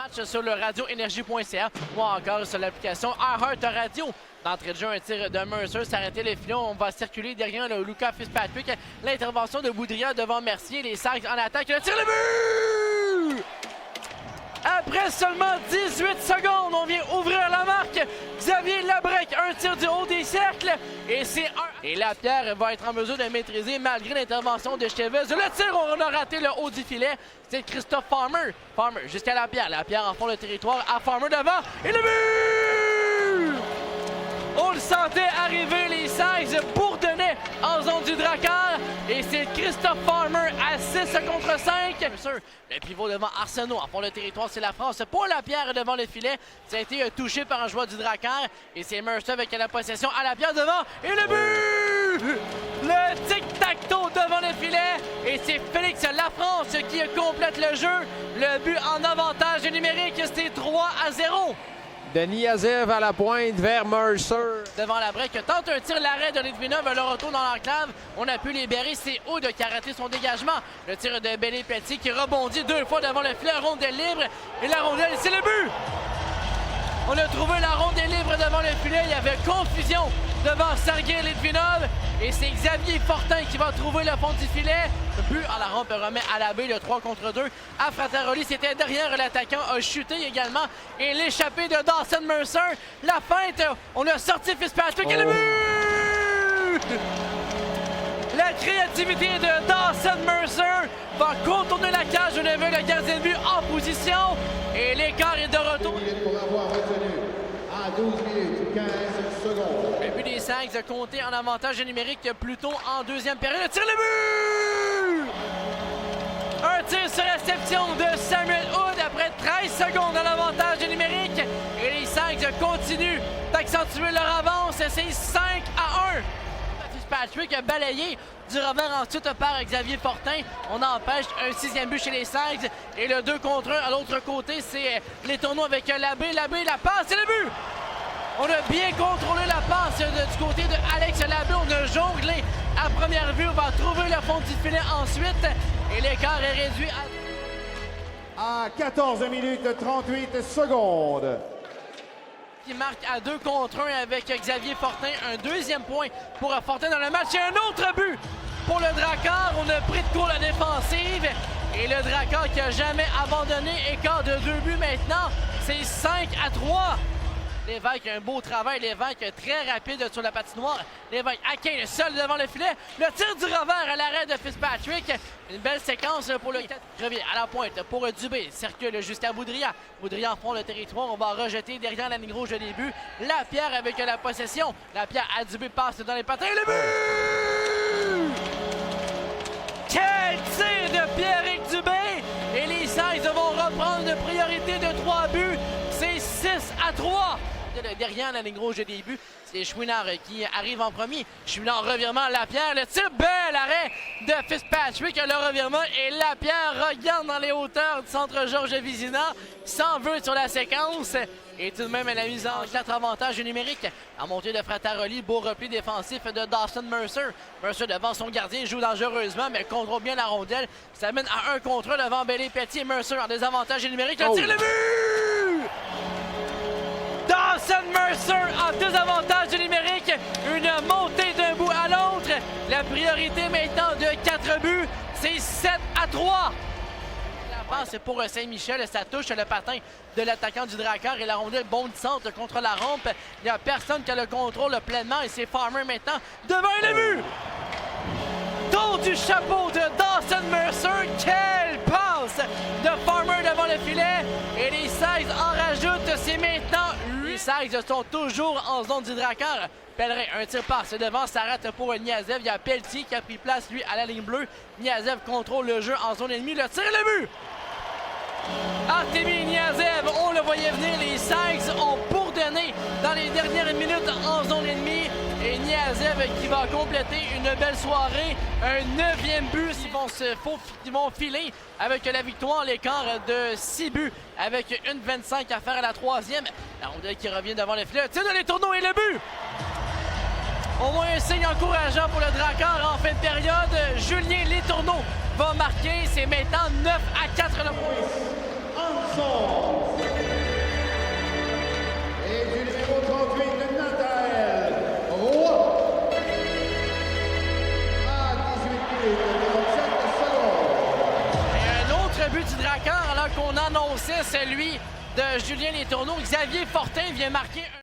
Match sur le radioénergie.ca ou encore sur l'application iHeart Radio. D'entrée de jeu, un tir de Mercer, s'arrêter les filons. On va circuler derrière le Luca Fitzpatrick. L'intervention de Boudria devant Mercier. Les Sags en attaque. Le tir, le but! Après seulement 18 secondes, on vient ouvrir la marque. Xavier Labrec, un tir du haut des cercles. Et c'est un. Et Lapierre va être en mesure de maîtriser malgré l'intervention de Chavez. Le tir, on a raté le haut du filet. C'est Christophe Farmer. Farmer jusqu'à Lapierre. Lapierre en fond le territoire à Farmer devant. Et le but! On le sentait arriver, les Sags bourdonnaient en zone du Drakkar. Et c'est Christophe Farmer à 6 contre 5. Le pivot devant Arsenault. En fond le territoire, c'est la France. Pour Lapierre devant le filet. Ça a été touché par un joueur du Drakkar. Et c'est Mercer avec la possession à Lapierre devant. Et le but! Le tic-tac-toe devant le filet. Et c'est Félix Lafrance qui complète le jeu. Le but en avantage numérique, c'est 3-0. De Niazev à la pointe vers Mercer. Devant la break, tente un tir l'arrêt de Litvinov, le retour dans l'enclave. On a pu libérer, c'est Oud qui a raté son dégagement. Le tir de Bellé-Petit qui rebondit 2 fois devant le filet, rondelle libre. Et la rondelle, c'est le but! On a trouvé la rondelle libre devant le filet. Il y avait confusion devant Sergei Litvinov. Et c'est Xavier Fortin qui va trouver le fond du filet. Le but à la rampe remet à la baie le 3 contre 2. À Frateroli, c'était derrière l'attaquant, a chuté également. Et l'échappée de Dawson Mercer. La feinte, on a sorti Fitzpatrick et le but! La créativité de Dawson Mercer va contourner la cage. On avait le gardien de but en position. Et l'écart est de retour. Pour avoir retenu à 12 minutes 15 secondes. Le but des Sags a compté en avantage numérique plutôt en deuxième période. Le tir, le but! Un tir sur réception de Samuel Oud après 13 secondes en avantage numérique. Et les Sags continuent d'accentuer leur avance. C'est 5-1. Fitzpatrick a balayé du revers ensuite par Xavier Fortin. On empêche un 6e but chez les Sags. Et le 2 contre 1 à l'autre côté, c'est les tournois avec Labbé. Labbé, la passe, c'est le but! On a bien contrôlé la passe du côté de Alex Labbé. On a jonglé à première vue. On va trouver le fond du filet ensuite. Et l'écart est réduit À 14 minutes 38 secondes. Qui marque à 2 contre 1 avec Xavier Fortin. Un deuxième point pour Fortin dans le match. Et un autre but pour le Drakkar. On a pris de court la défensive. Et le Drakkar qui n'a jamais abandonné. Écart de 2 buts maintenant. C'est 5-3. Lévesque, un beau travail. Lévesque très rapide sur la patinoire. Lévesque, Aquin, le seul devant le filet. Le tir du revers à l'arrêt de Fitzpatrick. Une belle séquence pour le 4. Revient à la pointe pour Dubé. Circule jusqu'à Boudria. Boudria en fond le territoire. On va rejeter derrière la ligne rouge au début. Lapierre avec la possession. Lapierre à Dubé passe dans les patins. Le but! Quel tir de Pierrick Dubé! Et les Sags vont reprendre une priorité de 3 buts. C'est 6-3. Derrière la ligne rouge de début, c'est Chouinard qui arrive en premier. Chouinard, revirement, Lapierre, le tir, bel arrêt de Fitzpatrick, le revirement et Lapierre regarde dans les hauteurs du centre Georges Vizina, s'en veut sur la séquence. Et tout de même, elle a mise en 4 avantages numériques. En montée de Frateroli, beau repli défensif de Dawson Mercer. Mercer devant son gardien, joue dangereusement, mais contrôle bien la rondelle. Ça mène à 1 contre 1 devant Bellé-Petit. Mercer en désavantage numérique. Le tir, le but! Dawson Mercer en désavantage numérique. Une montée d'un bout à l'autre. La priorité maintenant de 4 buts, c'est 7-3. La passe pour Saint-Michel. Ça touche le patin de l'attaquant du Drakkar et la rondelle bondissante contre la rampe. Il n'y a personne qui a le contrôle pleinement et c'est Farmer maintenant devant le but. Tour du chapeau de Dawson Mercer. Quelle passe de Farmer devant le filet. Et les Sags en rajoutent. C'est maintenant 8. Les Sags sont toujours en zone du Drakkar. Pellerin, un tir passe devant, s'arrête pour Niazev. Il y a Pelletier qui a pris place, lui, à la ligne bleue. Niazev contrôle le jeu en zone ennemie. Le tir, le but! Artemi Niazev, on le voyait venir. Les Sags ont bourdonné dans les dernières minutes en zone ennemie. Et Niazev qui va compléter une belle soirée. Un 9e but. Ils vont filer avec la victoire. L'écart de 6 buts avec 1,25 à faire à la 3e. La rondelle qui revient devant le filet. Tire dans les tourneaux et le but! Au moins un signe encourageant pour le Drakkar en fin de période. Julien Letourneau va marquer. C'est maintenant 9-4 le point. minutes et 37 secondes. Et un autre but du Drakkar alors qu'on annonçait celui de Julien Letourneau. Xavier Fortin vient marquer un